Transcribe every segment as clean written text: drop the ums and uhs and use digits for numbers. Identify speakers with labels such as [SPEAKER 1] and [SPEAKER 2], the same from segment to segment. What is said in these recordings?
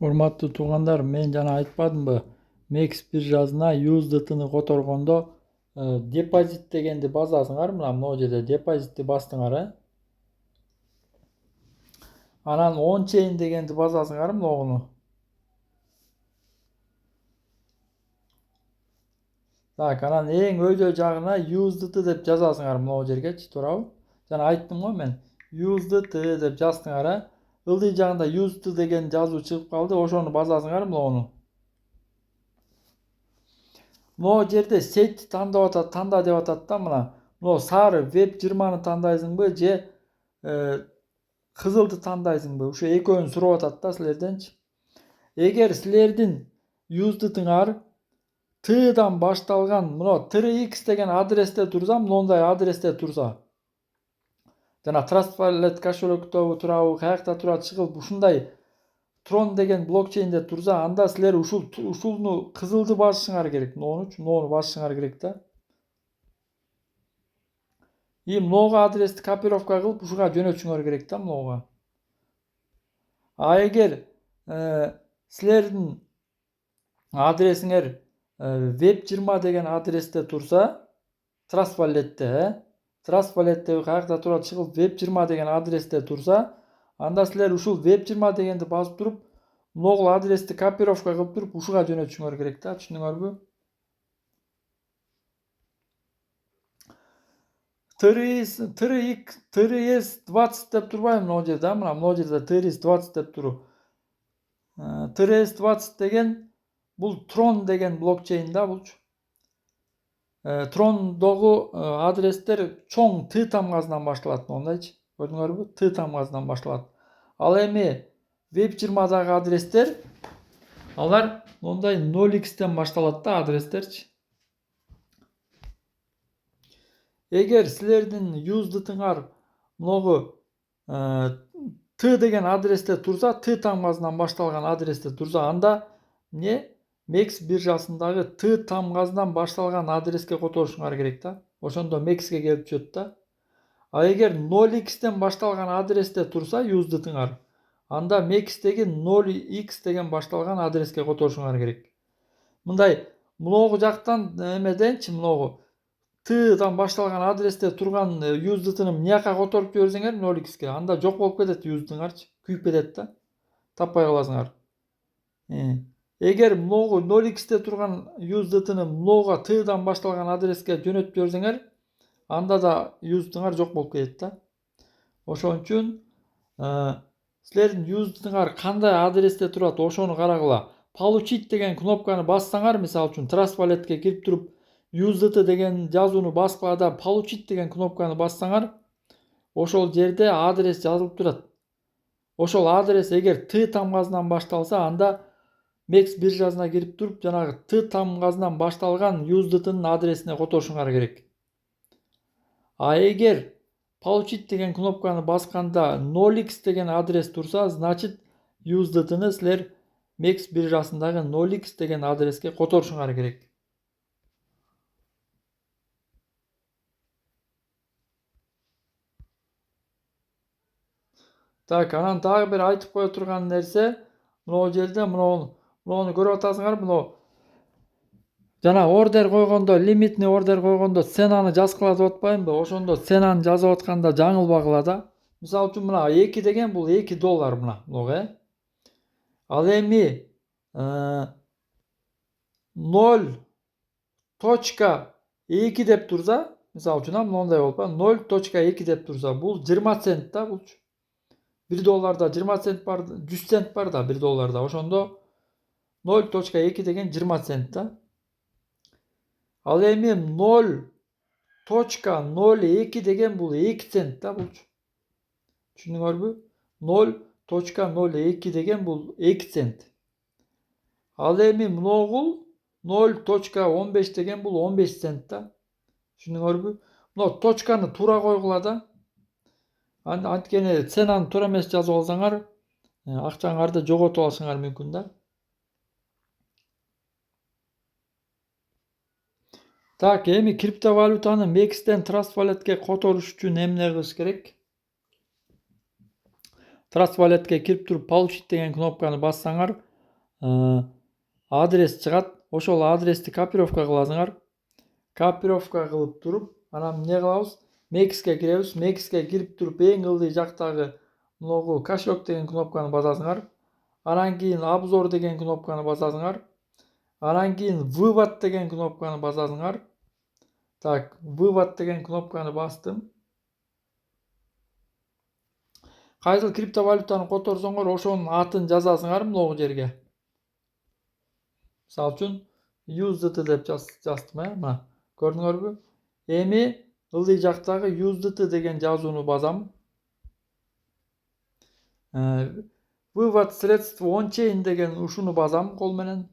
[SPEAKER 1] Урматтуу туугандар, мен жана айтпадымбы, Mex биржасына USDT'ны которгондо депозит дегенди басасыңар, мына жерде депозитти бастыңар, Анан on-chain дегенди басасыңар, могуну. Так, анан эң өйдө жагына USDT деп жазасыңар, могу жергечи, туурабы? Жана айттым го мен, USDT деп жаздыңар, ылдый жагында USDT деген жазуу чыгып калды, ошону басасыңар, могуну. Могу жерде сетти танда деп атат да, мына сары Web20-ны тандайсыңбы же кызылды тандайсыңбы? Ушу экөөнү сурап атат да силерденчи. Эгер силердин USDT'ңар T'дан башталган, TRX деген адресте турса, мондай адресте турса, жана Trustwallet кошелектөбү турабы, каякта турат чыгылып ушундай Tron деген блокчейнде турса, анда силер ушуну кызылды басышыңар керек. Нону басышыңар керек да. И многу адрести копировка кылып ушуга жөнөтүшүңөр керек да, многуга. А эгер силердин адресиңер Web20 деген адресте турса, Trustwallet'te, каякта турат чыгылып Web20 деген адресте турса, анда силер ушул Web20 дегенди басып туруп, могул адрести копировка кылып туруп ушуга жөнөтүшүңөр керек да, түшүндүңөрбү? TRS20 деп турбайбы могу жерде, могу жерде TRS20 деп туруп. TRS20 деген бул Tron деген блокчейн да, булчу. Tron'догу адрестер чоң Т тамгасынан башталат, мондайчы. Көрдүңөрбү? Т тамгасынан башталат. Ал эми Web20дагы адрестер, алар мондай 0x'тен башталат да, адрестерчи. Эгер силердин USDT'ңар могу Т деген адресте турса, Т тамгасынан башталган адресте турса, анда Mex биржасындагы Т тамгасынан башталган адреске которушуңар керек да. Ошондо Mex'ке келип түшөт да. А эгер 0x башталган адресте турса USDT'ңар, анда Mex'теги 0x деген башталган адреске которушуңар керек. Мындай многу жактан эмеденчи, многу T'дан башталган адресте турган USDT'ны мынияка которуп жиберсеңер 0x'ке, анда жок болуп кетет USDT'ңарчы, күйүп кетет да. Таппай каласыңар. Эгер многу 0x'те турган USDT'ны многуга T'дан башталган адреске жөнөтүп жиберсеңер, анда да USDT'ңар жок болуп кетет да. Ошон үчүн силердин USDT'ңар кандай адресте турат, ошону карагыла. Получить деген кнопканы бассаңар, мисалы үчүн Trustwallet'ке кирип туруп, USDT деген жазууну баскыла да Получить деген кнопканы бассаңар, ошол жерде адрес жазылып турат. Ошол адрес эгер Т тамгасынан башталса, анда Mex биржасына кирип туруп, жанагы Т тамгасынан башталган USDT'нын адресине которушуңар керек. А эгер Получить деген кнопканы басканда 0x деген адрес турса, значит USDT'ны силер Mex биржасындагы 0x деген адреске которушуңар керек. Так, анан дагы бир айтып кое турган нерсе, могу жерде муну көрүп атасыңар, жана ордер койгондо, лимитный ордер койгондо ценаны жазгыла деп атпаймынбы? Ошондо ценаны жазып атканда жаңылбагыла да. Мисалы үчүн мына 2 деген бул $2 мына, Ал эми 0.2 деп турса, мисалы үчүн мондай болуп, 0.2 деп турса, бул 20 цент да, булчу. $1 20 цент бар, 100 цент бар да $1. Ошондо 0.2 деген 20 цент да. Ал эми 0.02 деген бул 2 цент да, булчу. Түшүндүңөрбү? 0.02 деген бул 2 цент. Ал эми могул 0.15 деген бул 15 цент да. Түшүндүңөрбү? Точканы туура койгула да. Анткени ценаны туура эмес жазып алсаңар, акчаңарды жоготуп алышыңар мүмкүн да. Так, эми криптовалютаны Mex'тен Trustwallet'ке которуш үчүн эмне кылыш керек? Trustwallet'ке кирип туруп Получить деген кнопканы бассаңар, адрес чыгат. Ошол адрести копировка кыласыңар. Копировка кылып туруп, анан эмне кылабыз? Max'ке киребиз. Max'ке кирип туруп, эң ылдый жактагы могу кошелек деген кнопканы басасыңар. Анан кийин обзор деген кнопканы басасыңар. Анан кийин вывод деген кнопканы басасыңар. Так, вывод деген кнопканы бастым. Кайсыл криптовалютаны которсоңор ошонун атын жазасыңар могу жерге. Мисалы үчүн USDT деп жаздым, мына көрдүңөрбү? Эми ылдый жактагы USDT деген жазууну басам. Вывод средств on-chain деген ушуну басам кол менен.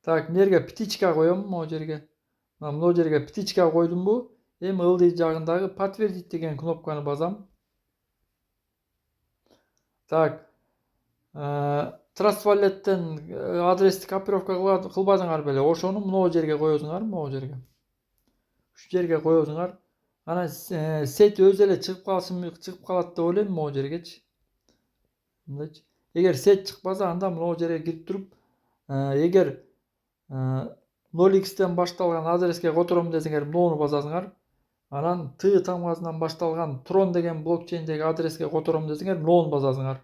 [SPEAKER 1] Так, мына жерге птичка коем, могу жерге. Мына жерге птичка койдумбу? Эми ылдый жагындагы подтвердить деген кнопканы басам. Так, Trust Wallet'ten адрести копировка кылбадыңар беле, ошону мына жерге коесуңар, мына жерге. Ушу жерге коесуңар. Анан сет өзү эле чыгып калат деп ойлойм мына жергечи. Мындайчы. Эгер сет чыкпаса, анда мына жерге кирип туруп, эгер 0x башталган адреске котором десеңер, муну басасыңар. Анан T тамгасынан башталган Tron деген блокчейндеги адреске котором десеңер, муну басасыңар.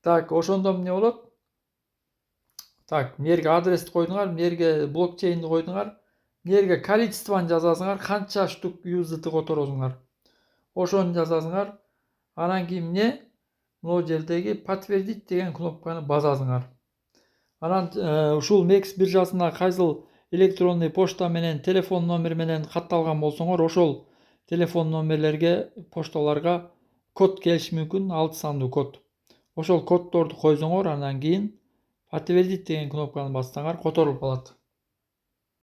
[SPEAKER 1] Так, ошондо эмне болот? Так, мына жерге адрести койдуңар, мына жерге блокчейнди койдуңар. Мына жерге количествону жазасыңар, канча штук USDT которосуңар. Ошону жазасыңар. Анан кийин эмне? Мына жердеги подтвердить деген кнопканы басасыңар. Анан ушул Max биржасына кайсыл электронный почта менен, телефон номери менен катталган болсоңор, ошол телефон номерлерге, пошталарга код келиши мүмкүн, 6 сандуу код. Ошол коддорду койсоңор, анан кийин подтвердить деген кнопканы бассаңар, которулуп калат.